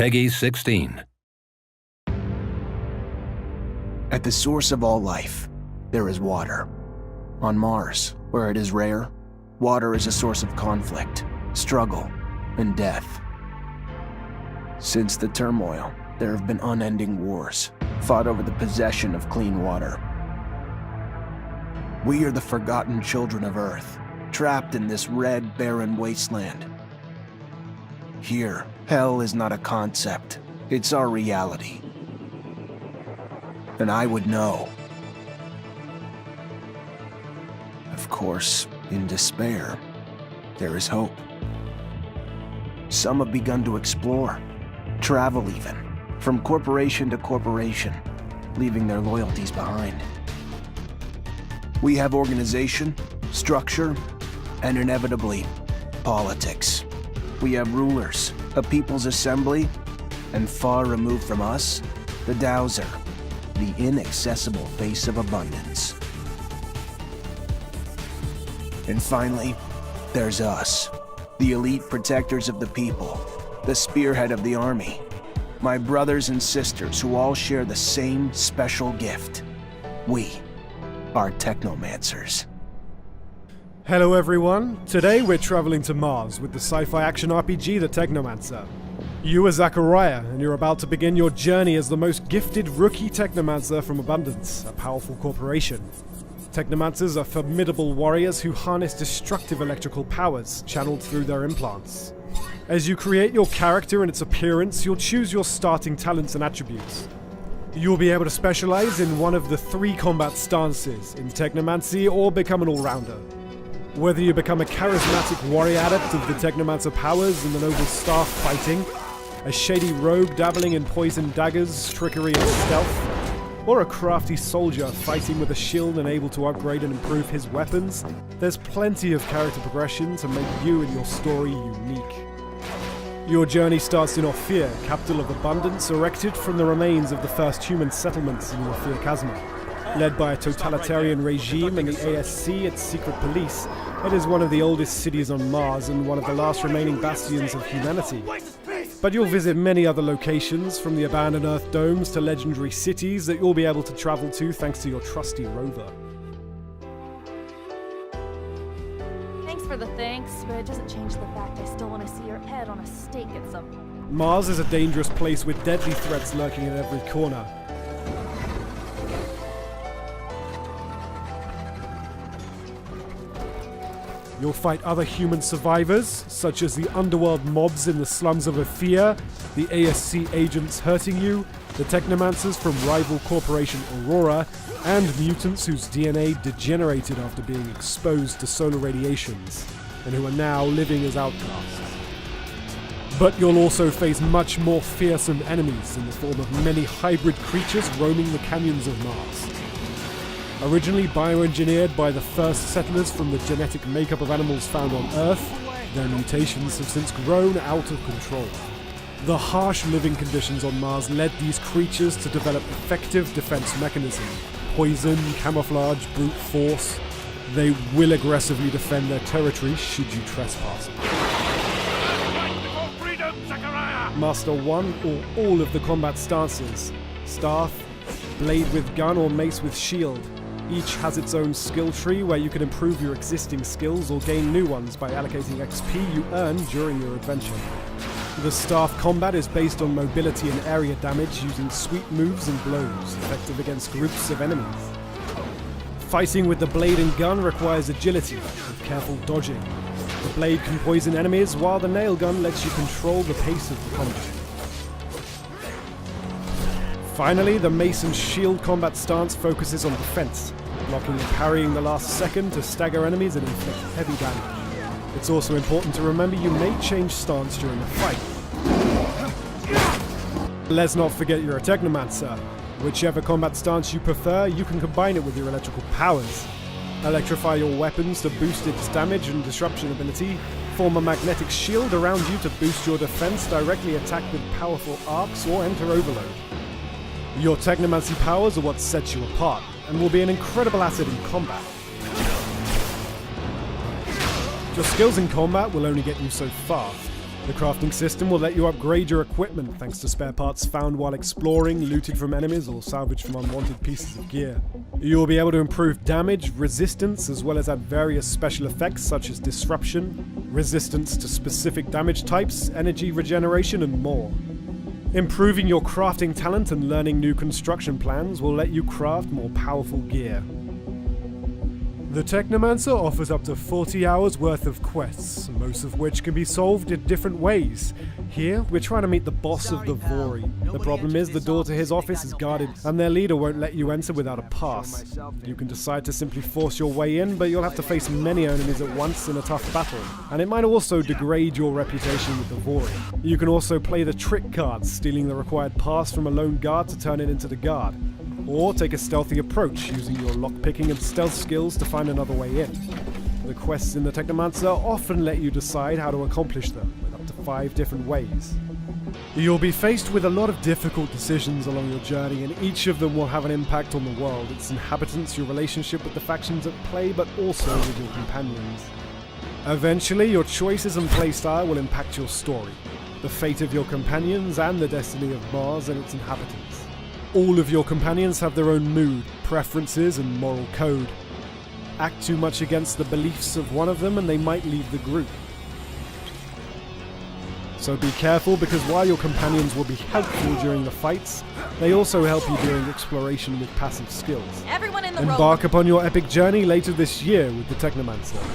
Peggy 16. At the source of all life, there is water. On Mars, where it is rare, water is a source of conflict, struggle, and death. Since the turmoil, there have been unending wars, fought over the possession of clean water. We are the forgotten children of Earth, trapped in this red, barren wasteland. Here, hell is not a concept, it's our reality. And I would know. Of course, in despair, there is hope. Some have begun to explore, travel even, from corporation to corporation, leaving their loyalties behind. We have organization, structure, and inevitably, politics. We have rulers, a people's assembly, and far removed from us, the Dowser, the inaccessible face of abundance. And finally, there's us, the elite protectors of the people, the spearhead of the army, my brothers and sisters who all share the same special gift. We are Technomancers. Hello everyone, today we're traveling to Mars with the sci-fi action RPG The Technomancer. You are Zachariah, and you're about to begin your journey as the most gifted rookie Technomancer from Abundance, a powerful corporation. Technomancers are formidable warriors who harness destructive electrical powers channeled through their implants. As you create your character and its appearance, you'll choose your starting talents and attributes. You'll be able to specialize in one of the 3 combat stances, in Technomancy or become an all-rounder. Whether you become a charismatic warrior adept of the Technomancer powers in the noble staff fighting, a shady rogue dabbling in poison daggers, trickery and stealth, or a crafty soldier fighting with a shield and able to upgrade and improve his weapons, there's plenty of character progression to make you and your story unique. Your journey starts in Ophir, capital of Abundance, erected from the remains of the first human settlements in the Ophir Chasma. Led by a totalitarian regime and the ASC, its secret police, it is one of the oldest cities on Mars and one of the last remaining bastions of humanity. But you'll visit many other locations, from the abandoned Earth domes to legendary cities that you'll be able to travel to thanks to your trusty rover. Thanks for the thanks, but it doesn't change the fact I still want to see your head on a stake at some point. Mars is a dangerous place with deadly threats lurking in every corner. You'll fight other human survivors, such as the underworld mobs in the slums of Ophir, the ASC agents hurting you, the Technomancers from rival corporation Aurora, and mutants whose DNA degenerated after being exposed to solar radiations, and who are now living as outcasts. But you'll also face much more fearsome enemies in the form of many hybrid creatures roaming the canyons of Mars. Originally bioengineered by the first settlers from the genetic makeup of animals found on Earth, their mutations have since grown out of control. The harsh living conditions on Mars led these creatures to develop effective defense mechanisms: poison, camouflage, brute force. They will aggressively defend their territory should you trespass. Master one or all of the combat stances: staff, blade with gun or mace with shield. Each has its own skill tree where you can improve your existing skills or gain new ones by allocating XP you earn during your adventure. The staff combat is based on mobility and area damage using sweep moves and blows, effective against groups of enemies. Fighting with the blade and gun requires agility, with careful dodging. The blade can poison enemies, while the nail gun lets you control the pace of the combat. Finally, the mace and shield combat stance focuses on defense, blocking and parrying the last second to stagger enemies and inflict heavy damage. It's also important to remember you may change stance during the fight. Let's not forget you're a Technomancer. Whichever combat stance you prefer, you can combine it with your electrical powers. Electrify your weapons to boost its damage and disruption ability. Form a magnetic shield around you to boost your defense, directly attack with powerful arcs, or enter overload. Your Technomancy powers are what sets you apart, and will be an incredible asset in combat. Your skills in combat will only get you so far. The crafting system will let you upgrade your equipment thanks to spare parts found while exploring, looted from enemies, or salvaged from unwanted pieces of gear. You'll be able to improve damage, resistance, as well as add various special effects such as disruption, resistance to specific damage types, energy regeneration, and more. Improving your crafting talent and learning new construction plans will let you craft more powerful gear. The Technomancer offers up to 40 hours worth of quests, most of which can be solved in different ways. Here, we're trying to meet the boss of the Vori. The problem is the door to his office is guarded, and their leader won't let you enter without a pass. You can decide to simply force your way in, but you'll have to face many enemies at once in a tough battle, and it might also degrade your reputation with the Vori. You can also play the trick card, stealing the required pass from a lone guard to turn it into the guard. Or take a stealthy approach, using your lockpicking and stealth skills to find another way in. The quests in the Technomancer often let you decide how to accomplish them, with up to 5 different ways. You'll be faced with a lot of difficult decisions along your journey, and each of them will have an impact on the world, its inhabitants, your relationship with the factions at play, but also with your companions. Eventually, your choices and playstyle will impact your story, the fate of your companions, and the destiny of Mars and its inhabitants. All of your companions have their own mood, preferences, and moral code. Act too much against the beliefs of one of them and they might leave the group. So be careful, because while your companions will be helpful during the fights, they also help you during exploration with passive skills. Everyone in the Embark upon your epic journey later this year with the Technomancer.